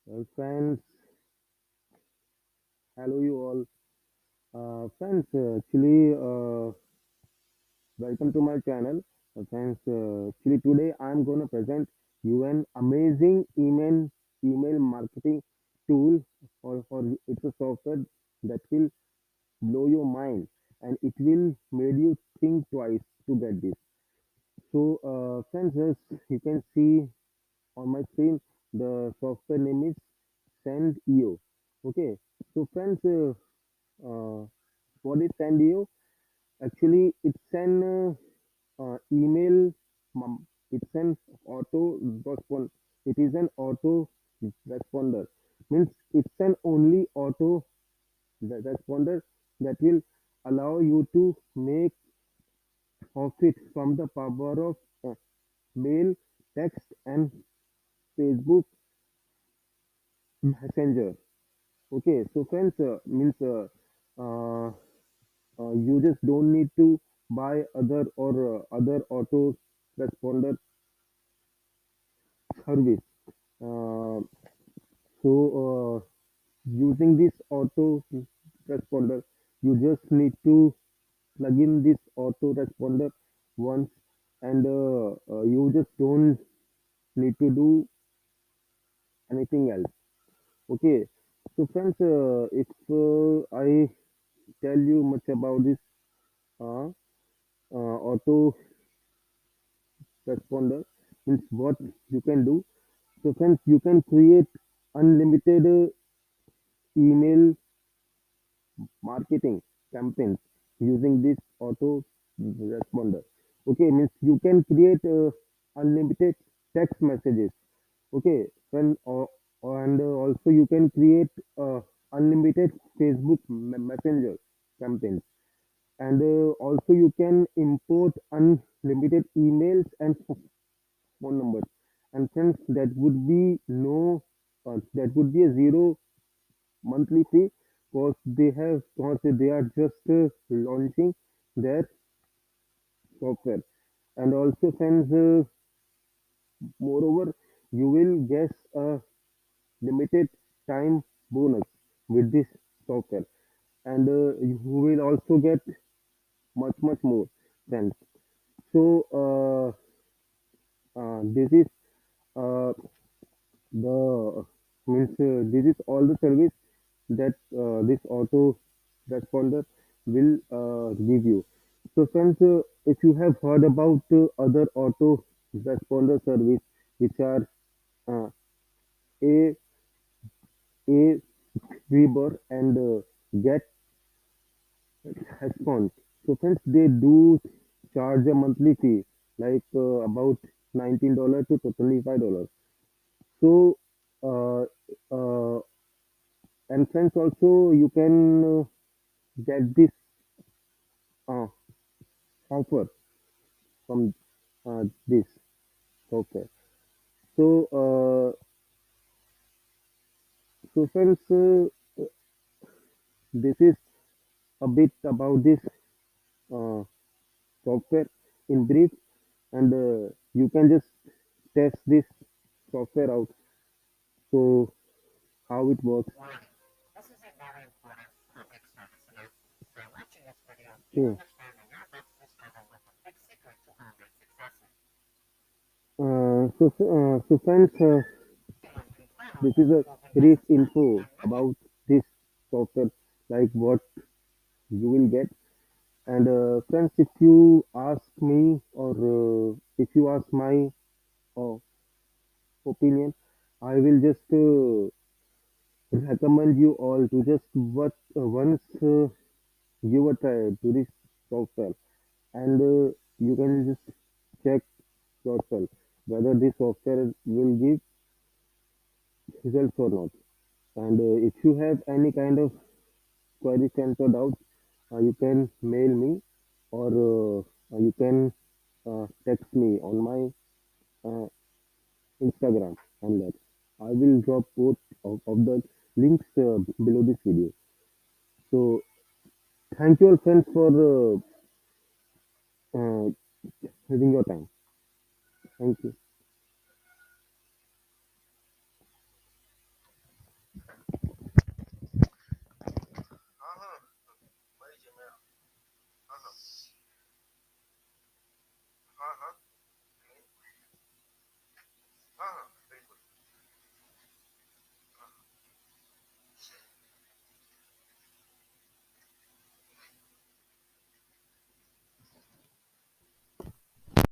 Friends, hello you all. Friends, actually, welcome to my channel. Friends, actually today I'm gonna present you an amazing email marketing tool, or it's a software that will blow your mind and it will made you think twice to get this. So, friends, as you can see on my screen, the software name is Sendiio. Okay, so friends. What is Sendio? Actually, it's an email. It's an auto respond. It is an auto responder. Means it's an only auto responder that will allow you to make profit from the power of mail, text, and Facebook Messenger. Okay, so friends, means uh, you just don't need to buy other auto responder service. Uh, so using this auto responder, you just need to plug in this auto responder once, and you just don't need to do anything else. Okay. So friends, if I tell you much about this uh, auto responder, means what you can do. So friends, you can create unlimited email marketing campaigns using this auto responder. Okay, means you can create unlimited text messages. Okay, and also you can create unlimited Facebook Messenger campaigns, and also you can import unlimited emails and phone numbers. And since that would be no, that would be a zero monthly fee, because they are just launching their software. And also since moreover you will get a limited time bonus with this software, and you will also get much more friends. So this is uh, the means this is all the service that this auto responder will give you. So friends, if you have heard about other auto responder service which are uh, a a Weber and get response. So friends, they do charge a monthly fee like about $19 to $25. So uh, uh, and friends, also you can get this uh, offer from this software. So so friends, this is a bit about this uh, software in brief, and you can just test this software out. So how it works. Yeah. So friends, this is a brief info about this software, like what you will get. And friends, if you ask me, or if you ask my uh, opinion, I will just recommend you all to just once give a try to this software, and you can just check yourself whether this software will give results or not. And if you have any kind of queries and or doubts, you can mail me, or you can text me on my Instagram, and that I will drop both of the links below this video. So thank you all friends for having your time. Thank you.